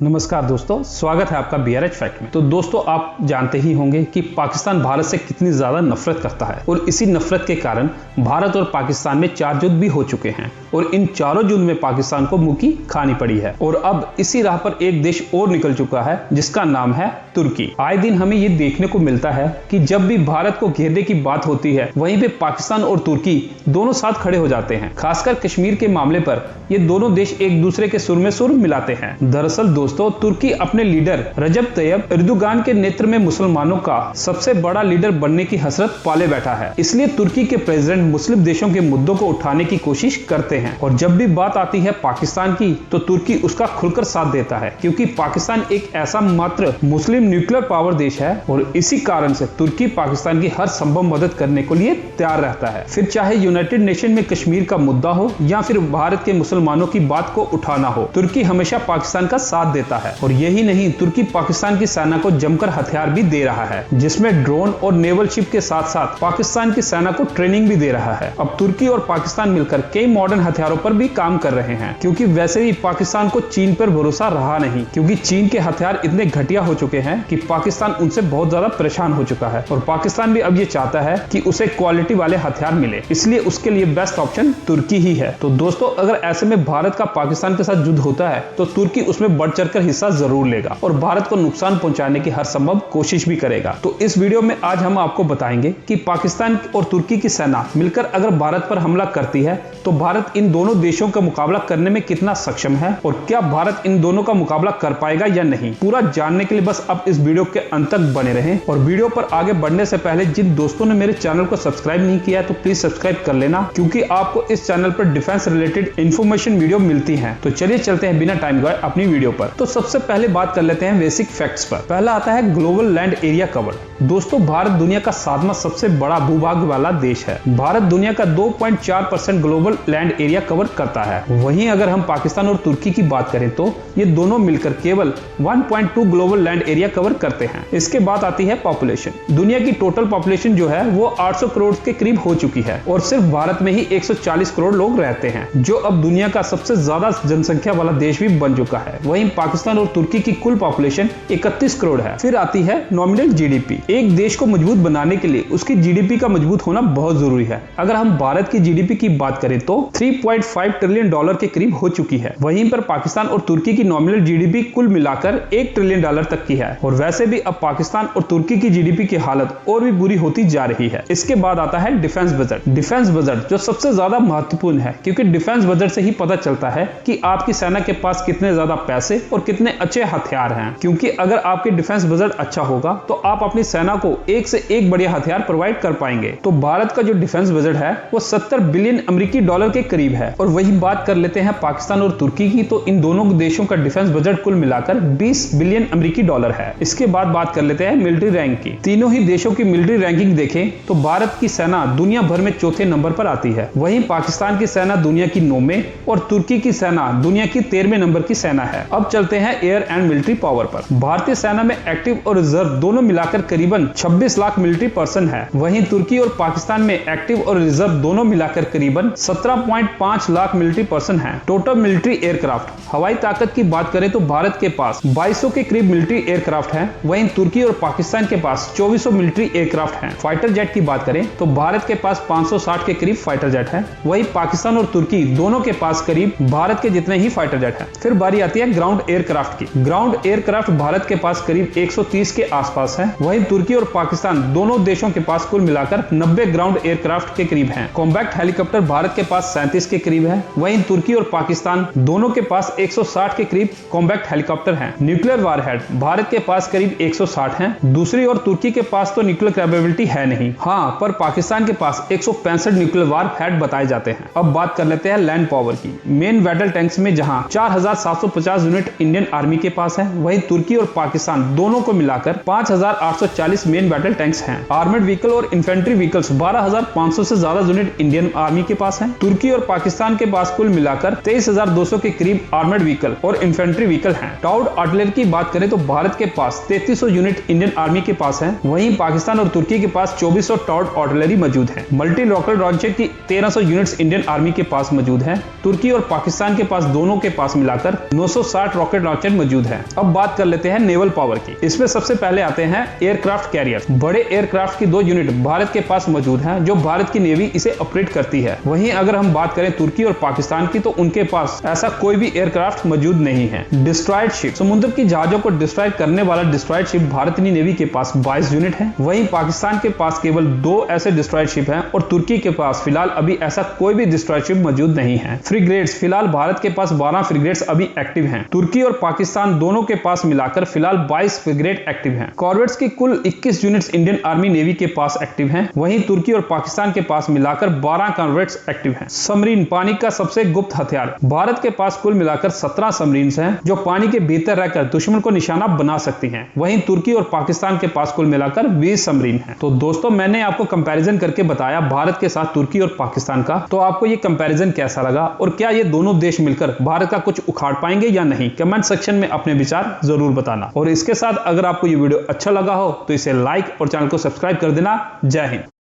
नमस्कार दोस्तों, स्वागत है आपका बीआरएच फैक्ट में। तो दोस्तों, आप जानते ही होंगे कि पाकिस्तान भारत से कितनी ज्यादा नफरत करता है और इसी नफरत के कारण भारत और पाकिस्तान में 4 युद्ध भी हो चुके हैं और इन चारों युद्ध में पाकिस्तान को मुंह की खानी पड़ी है। और अब इसी राह पर एक देश और निकल चुका है जिसका नाम है तुर्की। आए दिन हमें ये देखने को मिलता है कि जब भी भारत को घेरने की बात होती है वहीं पे पाकिस्तान और तुर्की दोनों साथ खड़े हो जाते हैं। खासकर कश्मीर के मामले पर ये दोनों देश एक दूसरे के सुर में सुर मिलाते हैं। दरअसल दोस्तों, तुर्की अपने लीडर रजब तैयब एर्दोगान के नेतृत्व में मुसलमानों का सबसे बड़ा लीडर बनने की हसरत पाले बैठा है। इसलिए तुर्की के प्रेसिडेंट मुस्लिम देशों के मुद्दों को उठाने की कोशिश करते हैं और जब भी बात आती है पाकिस्तान की तो तुर्की उसका खुलकर साथ देता है, क्योंकि पाकिस्तान एक ऐसा मात्र मुस्लिम न्यूक्लियर पावर देश है और इसी कारण से तुर्की पाकिस्तान की हर संभव मदद करने के लिए तैयार रहता है। फिर चाहे यूनाइटेड नेशन में कश्मीर का मुद्दा हो या फिर भारत के मुसलमानों की बात को उठाना हो, तुर्की हमेशा पाकिस्तान का साथ देता है। और यही नहीं, तुर्की पाकिस्तान की सेना को जमकर हथियार भी दे रहा है, जिसमें ड्रोन और नेवल शिप के साथ साथ पाकिस्तान की सेना को ट्रेनिंग भी दे रहा है। अब तुर्की और पाकिस्तान मिलकर कई मॉडर्न हथियारों पर भी काम कर रहे हैं, क्योंकि वैसे भी पाकिस्तान को चीन पर भरोसा रहा नहीं, क्योंकि चीन के हथियार इतने घटिया हो चुके हैं कि पाकिस्तान उनसे बहुत ज्यादा परेशान हो चुका है और पाकिस्तान भी अब ये चाहता है कि उसे क्वालिटी वाले हथियार मिले, इसलिए उसके लिए बेस्ट ऑप्शन तुर्की ही है। तो दोस्तों, अगर ऐसे में भारत का पाकिस्तान के साथ युद्ध होता है तो तुर्की उसमें बढ़ चढ़कर हिस्सा जरूर लेगा और भारत को नुकसान पहुंचाने की हर संभव कोशिश भी करेगा। तो इस वीडियो में आज हम आपको बताएंगे कि पाकिस्तान और तुर्की की सेना मिलकर अगर भारत पर हमला करती है तो भारत इन दोनों देशों का मुकाबला करने में कितना सक्षम है और क्या भारत इन दोनों का मुकाबला कर पाएगा या नहीं। पूरा जानने के लिए बस अब इस वीडियो के अंत तक बने रहें। और वीडियो पर आगे बढ़ने से पहले जिन दोस्तों ने मेरे चैनल को सब्सक्राइब नहीं किया है तो प्लीज सब्सक्राइब कर लेना, क्योंकि आपको इस चैनल पर डिफेंस रिलेटेड इंफॉर्मेशन वीडियो मिलती है। तो चलिए चलते हैं बिना टाइम गवाए अपनी वीडियो पर। तो सबसे पहले बात कर लेते हैं बेसिक फैक्ट्स पर। पहला आता है ग्लोबल लैंड एरिया कवर। दोस्तों, भारत दुनिया का 7वां सबसे बड़ा भूभाग वाला देश है। भारत दुनिया का 2.4% ग्लोबल लैंड एरिया कवर करता है। वहीं अगर हम पाकिस्तान और तुर्की की बात करें तो ये दोनों मिलकर केवल 1.2 ग्लोबल लैंड एरिया कवर करते हैं। इसके बाद आती है पॉपुलेशन। दुनिया की टोटल पॉपुलेशन जो है वो 800 करोड़ के करीब हो चुकी है और सिर्फ भारत में ही 140 करोड़ लोग रहते हैं, जो अब दुनिया का सबसे ज्यादा जनसंख्या वाला देश भी बन चुका है। वहीं पाकिस्तान और तुर्की की कुल पॉपुलेशन 31 करोड़ है। फिर आती है नॉमिनल जीडीपी। एक देश को मजबूत बनाने के लिए उसकी जीडीपी का मजबूत होना बहुत जरूरी है। अगर हम भारत की जीडीपी की बात करें तो 3.5 ट्रिलियन डॉलर के करीब हो चुकी है। वहीं पर पाकिस्तान और तुर्की की नॉमिनल जीडीपी कुल मिलाकर 1 ट्रिलियन डॉलर तक की है। और वैसे भी अब पाकिस्तान और तुर्की की जीडीपी की हालत और भी बुरी होती जा रही है। इसके बाद आता है डिफेंस बजट। डिफेंस बजट जो सबसे ज्यादा महत्वपूर्ण है, क्योंकि डिफेंस बजट से ही पता चलता है कि आपकी सेना के पास कितने ज्यादा पैसे और कितने अच्छे हथियार हैं। क्योंकि अगर आपके डिफेंस बजट अच्छा होगा तो आप अपनी सेना को एक से एक बढ़िया हथियार प्रोवाइड कर पाएंगे। तो भारत का जो डिफेंस बजट है वो 70 बिलियन अमेरिकी डॉलर के करीब है। और वही बात कर लेते हैं पाकिस्तान और तुर्की की, तो इन दोनों देशों का डिफेंस बजट कुल मिलाकर 20 बिलियन अमेरिकी डॉलर है। इसके बाद बात कर लेते हैं मिलिट्री रैंक की। तीनों ही देशों की मिलिट्री रैंकिंग देखें तो भारत की सेना दुनिया भर में चौथे नंबर पर आती है। वहीं पाकिस्तान की सेना दुनिया की 9वें और तुर्की की सेना दुनिया की 13वें नंबर की सेना है। अब चलते हैं एयर एंड मिलिट्री पावर पर। भारतीय सेना में एक्टिव और रिजर्व दोनों मिलाकर करीबन 26 लाख मिलिट्री पर्सन है। वहीं तुर्की और पाकिस्तान में एक्टिव और रिजर्व दोनों मिलाकर करीबन 17.5 लाख मिलिट्री पर्सन है। टोटल मिलिट्री एयरक्राफ्ट, हवाई ताकत की बात करें तो भारत के पास 2200 के करीब मिलिट्री एयरक्राफ्ट है। वहीं तुर्की और पाकिस्तान के पास 2400 मिलिट्री एयरक्राफ्ट है। फाइटर जेट की बात करें तो भारत के पास 560 के करीब फाइटर जेट है। वहीं पाकिस्तान और तुर्की दोनों के पास करीब भारत के जितने ही फाइटर जेट है। फिर बारी आती है ग्राउंड एयरक्राफ्ट की। ग्राउंड एयरक्राफ्ट भारत के पास करीब 130 के आसपास है। वहीं तुर्की और पाकिस्तान दोनों देशों के पास कुल मिलाकर 90 ग्राउंड एयरक्राफ्ट के करीब हैं। कॉम्बैक्ट हेलीकॉप्टर भारत के पास 37 के करीब है। वहीं तुर्की और पाकिस्तान दोनों के पास 160 के करीब कॉम्बैक्ट हेलीकॉप्टर हैं। न्यूक्लियर वारहेड भारत के पास करीब 160 हैं। दूसरी ओर तुर्की के पास तो न्यूक्लियर कैपेबिलिटी है नहीं, हाँ, पर पाकिस्तान के पास 165 न्यूक्लियर वारहेड बताए जाते हैं। अब बात कर लेते हैं लैंड पावर की। मेन बैटल टैंक्स में जहां 4750 यूनिट इंडियन आर्मी के पास है, वहीं तुर्की और पाकिस्तान दोनों को मिलाकर 5840 मेन बैटल टैंक्स हैं। आर्मर्ड व्हीकल और इन्फेंट्री व्हीकल्स 12500 से ज्यादा यूनिट इंडियन आर्मी के पास है। तुर्की और पाकिस्तान के पास कुल मिलाकर 23,200 के करीब आर्मर्ड व्हीकल और इन्फेंट्री व्हीकल हैं। टाउड आर्टिलरी की बात करें तो भारत के पास 3300 यूनिट इंडियन आर्मी के पास है। वहीं पाकिस्तान और तुर्की के पास 2400 टाउड आर्टिलरी मौजूद है। मल्टी रॉकेट लॉन्चर की 1300 यूनिट्स इंडियन आर्मी के पास मौजूद है। तुर्की और पाकिस्तान के पास दोनों के पास मिलाकर 960 रॉकेट लॉन्चर मौजूद है। अब बात कर लेते हैं नेवल पावर की। इसमें सबसे पहले आते हैं एयरक्राफ्ट कैरियर। बड़े एयरक्राफ्ट की 2 यूनिट भारत के पास मौजूद है, जो भारत की नेवी इसे ऑपरेट करती है। वहीं अगर हम बात करें तुर्की और पाकिस्तान की, तो उनके पास ऐसा कोई भी एयरक्राफ्ट मौजूद नहीं है। डिस्ट्रॉयड शिप, समुद्र की जहाजों को डिस्ट्रॉय करने वाला डिस्ट्रॉयड शिप भारतीय नेवी के पास 22 यूनिट है। वहीं पाकिस्तान के पास केवल 2 ऐसे डिस्ट्रॉयड शिप हैं और तुर्की के पास फिलहाल अभी ऐसा कोई भी डिस्ट्रॉयड शिप मौजूद नहीं है। फ्रिगेट्स, फिलहाल भारत के पास 12 फ्रिगेट्स अभी एक्टिव हैं। तुर्की और पाकिस्तान दोनों के पास मिलाकर फिलहाल 22 फ्रिगेट एक्टिव हैं। कॉर्वेट्स की कुल 21 यूनिट्स इंडियन आर्मी नेवी के पास एक्टिव हैं। वहीं तुर्की और पाकिस्तान के पास मिलाकर 12 कॉर्वेट्स एक्टिव हैं। सबमरीन, पानी का सबसे गुप्त हथियार। भारत के पास कुल मिलाकर 17 सबमरीन्स हैं, जो पानी के भीतर रहकर दुश्मन को निशाना बना सकती हैं। वहीं तुर्की और पाकिस्तान के पास कुल मिलाकर 20 सबमरीन हैं। तो दोस्तों, मैंने आपको कंपैरिजन करके बताया भारत के साथ तुर्की और पाकिस्तान का। तो आपको ये कंपैरिजन कैसा लगा और क्या ये दोनों देश मिलकर भारत का कुछ उखाड़ पाएंगे या नहीं? कमेंट सेक्शन में अपने विचार जरूर बताना। और इसके साथ अगर आपको ये वीडियो अच्छा लगा हो तो इसे लाइक और चैनल को सब्सक्राइब कर देना। जय हिंद।